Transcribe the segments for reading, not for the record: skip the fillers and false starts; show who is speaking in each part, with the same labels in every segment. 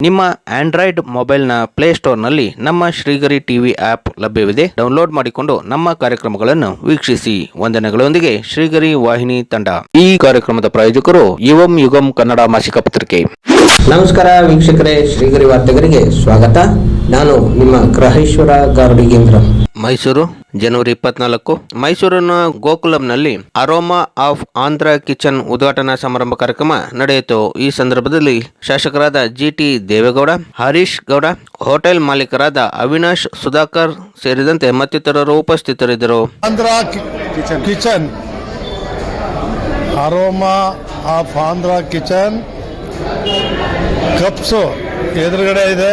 Speaker 1: ನಿಮ್ಮ ಆಂಡ್ರಾಯ್ಡ್ ಮೊಬೈಲ್ನ ಪ್ಲೇಸ್ಟೋರ್ನಲ್ಲಿ ನಮ್ಮ ಶ್ರೀಗರಿ ಟಿವಿ ಆಪ್ ಲಭ್ಯವಿದೆ. ಡೌನ್ಲೋಡ್ ಮಾಡಿಕೊಂಡು ನಮ್ಮ ಕಾರ್ಯಕ್ರಮಗಳನ್ನು ವೀಕ್ಷಿಸಿ. ವಂದನೆಗಳೊಂದಿಗೆ ಶ್ರೀಗರಿ ವಾಹಿನಿ ತಂಡ. ಈ ಕಾರ್ಯಕ್ರಮದ ಪ್ರಾಯೋಜಕರು ಯುವಂ ಯುಗಂ ಕನ್ನಡ ಮಾಸಿಕ ಪತ್ರಿಕೆ.
Speaker 2: ನಮಸ್ಕಾರ ವೀಕ್ಷಕರೇ, ಶ್ರೀಗರಿ ವಾರ್ತೆಗರಿಗೆ ಸ್ವಾಗತ. ನಾನು ನಿಮ್ಮ ಗ್ರಹೇಶ್ವರ ಗಾರ್ಡಿಗೇಂದ್ರ.
Speaker 1: ಮೈಸೂರು ಜನವರಿ 24. ಮೈಸೂರಿನ ಗೋಕುಲಂನಲ್ಲಿ ಅರೋಮಾ ಆಫ್ ಆಂಧ್ರ ಕಿಚನ್ ಉದ್ಘಾಟನಾ ಸಮಾರಂಭ ಕಾರ್ಯಕ್ರಮ ನಡೆಯಿತು. ಈ ಸಂದರ್ಭದಲ್ಲಿ ಶಾಸಕರಾದ ಜಿಟಿ ದೇವೇಗೌಡ, ಹರೀಶ್ ಗೌಡ, ಹೋಟೆಲ್ ಮಾಲೀಕರಾದ ಅವಿನಾಶ್, ಸುಧಾಕರ್ ಸೇರಿದಂತೆ ಮತ್ತಿತರರು ಉಪಸ್ಥಿತರಿದ್ದರು.
Speaker 3: Andhra kitchen, aroma of Andhra kitchen cups ಎದುರುಗಡೆ ಇದೆ.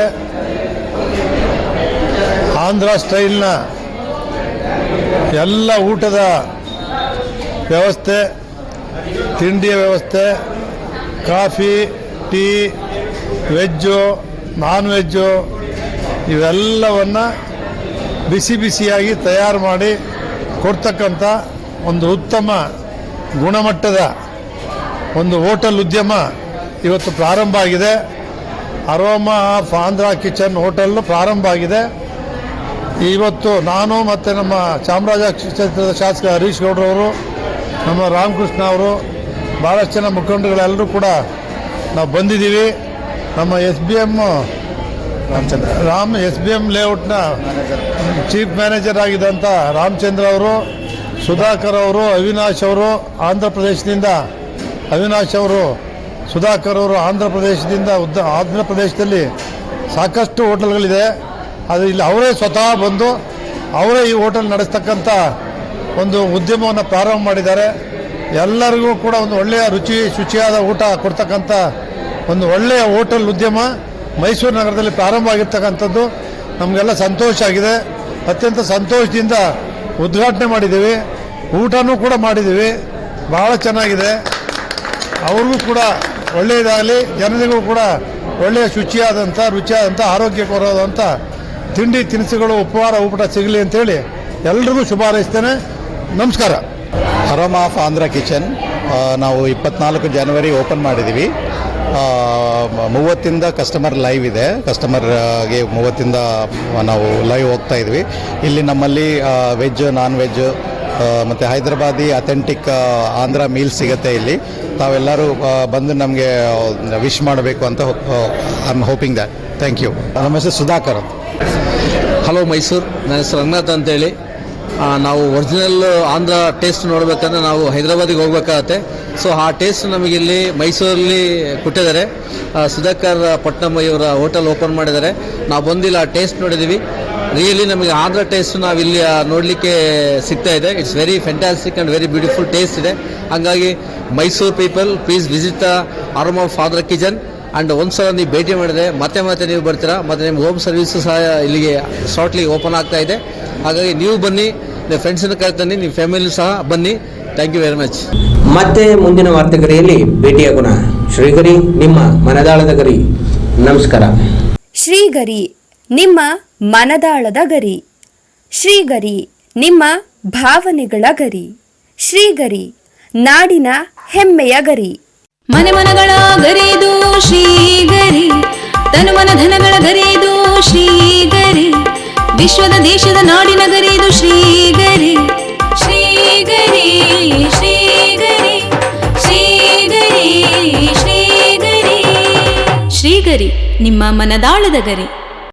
Speaker 3: ಆಂಧ್ರ ಸ್ಟೈಲ್ನ ಎಲ್ಲ ಊಟದ ವ್ಯವಸ್ಥೆ, ತಿಂಡಿಯ ವ್ಯವಸ್ಥೆ, coffee, tea, veg, non veg ಇವೆಲ್ಲವನ್ನು ಬಿಸಿ ಬಿಸಿಯಾಗಿ ತಯಾರು ಮಾಡಿ ಕೊಡ್ತಕ್ಕಂಥ ಒಂದು ಉತ್ತಮ ಗುಣಮಟ್ಟದ ಒಂದು ಹೋಟೆಲ್ ಉದ್ಯಮ ಇವತ್ತು ಪ್ರಾರಂಭ ಆಗಿದೆ. Aroma of Andhra kitchen hotel ಪ್ರಾರಂಭ ಆಗಿದೆ. ಇವತ್ತು ನಾನು ಮತ್ತು ನಮ್ಮ ಚಾಮರಾಜ ಕ್ಷೇತ್ರದ ಶಾಸಕ ಹರೀಶ್ ಗೌಡ್ರವರು, ನಮ್ಮ ರಾಮಕೃಷ್ಣ ಅವರು, ಭಾಳಷ್ಟು ಜನ ಮುಖಂಡಗಳೆಲ್ಲರೂ ಕೂಡ ನಾವು ಬಂದಿದ್ದೀವಿ. ನಮ್ಮ SBM ಲೇಔಟ್ನ ಚೀಫ್ ಮ್ಯಾನೇಜರ್ ಆಗಿದ್ದಂಥ ರಾಮಚಂದ್ರ ಅವರು, ಸುಧಾಕರ್ ಅವರು, ಅವಿನಾಶ್ ಅವರು ಆಂಧ್ರ ಪ್ರದೇಶದಿಂದ, ಅವಿನಾಶ್ ಅವರು, ಸುಧಾಕರ್ ಅವರು ಆಂಧ್ರ ಪ್ರದೇಶದಿಂದ. ಆಂಧ್ರ ಪ್ರದೇಶದಲ್ಲಿ ಸಾಕಷ್ಟು ಹೋಟೆಲ್ಗಳಿದೆ. ಅದು ಇಲ್ಲಿ ಅವರೇ ಸ್ವತಃ ಬಂದು ಅವರೇ ಈ ಹೋಟೆಲ್ ನಡೆಸ್ತಕ್ಕಂಥ ಒಂದು ಉದ್ಯಮವನ್ನು ಪ್ರಾರಂಭ ಮಾಡಿದ್ದಾರೆ. ಎಲ್ಲರಿಗೂ ಕೂಡ ಒಂದು ಒಳ್ಳೆಯ ಶುಚಿಯಾದ ಊಟ ಕೊಡ್ತಕ್ಕಂಥ ಒಂದು ಒಳ್ಳೆಯ ಹೋಟೆಲ್ ಉದ್ಯಮ ಮೈಸೂರು ನಗರದಲ್ಲಿ ಪ್ರಾರಂಭ ಆಗಿರ್ತಕ್ಕಂಥದ್ದು ನಮಗೆಲ್ಲ ಸಂತೋಷ ಆಗಿದೆ. ಅತ್ಯಂತ ಸಂತೋಷದಿಂದ ಉದ್ಘಾಟನೆ ಮಾಡಿದ್ದೀವಿ, ಊಟನೂ ಕೂಡ ಮಾಡಿದ್ದೀವಿ. ಭಾಳ ಚೆನ್ನಾಗಿದೆ. ಅವ್ರಿಗೂ ಕೂಡ ಒಳ್ಳೆಯದಾಗಲಿ, ಜನರಿಗೂ ಕೂಡ ಒಳ್ಳೆಯ ಶುಚಿಯಾದಂಥ, ರುಚಿಯಾದಂಥ, ಆರೋಗ್ಯಕರವಾದಂಥ ತಿಂಡಿ ತಿನಿಸುಗಳು, ಉಪಹಾರ ಊಟ ಸಿಗಲಿ ಅಂತೇಳಿ ಎಲ್ರಿಗೂ ಶುಭ ಹಾರೈಸ್ತೇನೆ. ನಮಸ್ಕಾರ.
Speaker 4: ಅರೋಮಾ ಆಫ್ ಆಂಧ್ರ ಕಿಚನ್ ನಾವು 24 ಜನವರಿ ಓಪನ್ ಮಾಡಿದ್ದೀವಿ. 30ರಿಂದ ಕಸ್ಟಮರ್ ಲೈವ್ ಇದೆ. ಕಸ್ಟಮರ್ಗೆ 30ರಿಂದ ನಾವು ಲೈವ್ ಹೋಗ್ತಾ ಇದ್ವಿ. ಇಲ್ಲಿ ನಮ್ಮಲ್ಲಿ ವೆಜ್, ನಾನ್ ವೆಜ್ ಮತ್ತು ಹೈದರಾಬಾದಿ ಅಥೆಂಟಿಕ್ ಆಂಧ್ರ ಮೀಲ್ ಸಿಗುತ್ತೆ. ಇಲ್ಲಿ ತಾವೆಲ್ಲರೂ ಬಂದು ನಮಗೆ ವಿಶ್ ಮಾಡಬೇಕು ಅಂತ I am hoping that. Thank you. ನಮ್ಮ ಹೆಸರು ಸುಧಾಕರ್ ಅಂತ.
Speaker 5: ಹಲೋ ಮೈಸೂರು, ನನ್ನ ಹೆಸರು ರಂಗನಾಥ್ ಅಂತೇಳಿ. ನಾವು ಒರಿಜಿನಲ್ ಆಂಧ್ರ ಟೇಸ್ಟ್ ನೋಡಬೇಕಂದ್ರೆ ನಾವು ಹೈದರಾಬಾದಿಗೆ ಹೋಗ್ಬೇಕಾಗತ್ತೆ. ಸೊ ಆ ಟೇಸ್ಟ್ ನಮಗಿಲ್ಲಿ ಮೈಸೂರಲ್ಲಿ ಕೊಟ್ಟಿದ್ದಾರೆ. ಸುಧಾಕರ್ ಪಟ್ನಮ್ ಇವರ ಹೋಟೆಲ್ ಓಪನ್ ಮಾಡಿದ್ದಾರೆ. ನಾವು ಬಂದಿಲ್ಲ ಆ ಟೇಸ್ಟ್ ನೋಡಿದ್ದೀವಿ. ರಿಯಲಿ ನಮಗೆ ಆಂಧ್ರ ಟೇಸ್ಟ್ ನಾವಿಲ್ಲಿ ನೋಡಲಿಕ್ಕೆ ಸಿಗ್ತಾ ಇದೆ. It's very fantastic and very beautiful taste ಇದೆ. ಹಾಗಾಗಿ Mysuru people please visit the aroma of Andhra kitchen. And ಒಂದ್ಸಲ ನೀವು ಭೇಟಿ ಮಾಡಿದ್ರೆ ಮತ್ತೆ ನೀವು ಬರ್ತೀರಾ. ಮತ್ತು ನಿಮ್ಮ ಹೋಮ್ ಸರ್ವಿಸು ಸಹ ಇಲ್ಲಿಗೆ ಶಾರ್ಟ್ಲಿ ಓಪನ್ ಆಗ್ತಾ ಇದೆ. ಹಾಗಾಗಿ ನೀವು ಬನ್ನಿ, ನಿಮ್ಮ ಫ್ರೆಂಡ್ಸನ್ನು ಕರೆತನ್ನಿ, ನಿಮ್ಮ ಫ್ಯಾಮಿಲಿ ಸಹ ಬನ್ನಿ. Thank you very much.
Speaker 2: ಮತ್ತೆ ಮುಂದಿನ ವಾರ್ತೆಗರಿಯಲ್ಲಿ ಭೇಟಿಯಾಗೋಣ. ಶ್ರೀಗರಿ, ನಿಮ್ಮ ಮನದಾಳದ ಗರಿ. ನಮಸ್ಕಾರ.
Speaker 6: ಶ್ರೀಗರಿ, ನಿಮ್ಮ ಮನದಾಳದ ಗರಿ. ಶ್ರೀಗರಿ, ನಿಮ್ಮ ಭಾವನೆಗಳ ಗರಿ. ಶ್ರೀಗರಿ, ನಾಡಿನ ಹೆಮ್ಮೆಯ ಗರಿ.
Speaker 7: ಮನೆ ಮನಗಳ ಗರಿದು ಶ್ರೀಗರಿ, ತನು ಮನ ಧನಗಳ ಗರಿದು ಶ್ರೀಗರಿ, ವಿಶ್ವದ ದೇಶದ ನಾಡಿನ ಗರಿದು ಶ್ರೀಗರಿ. ಶ್ರೀಗರಿ ಶ್ರೀಗರಿ ಶ್ರೀಗರಿ ಶ್ರೀಗರಿ ಶ್ರೀಗರಿ, ನಿಮ್ಮ ಮನದಾಳದ ಗರಿ.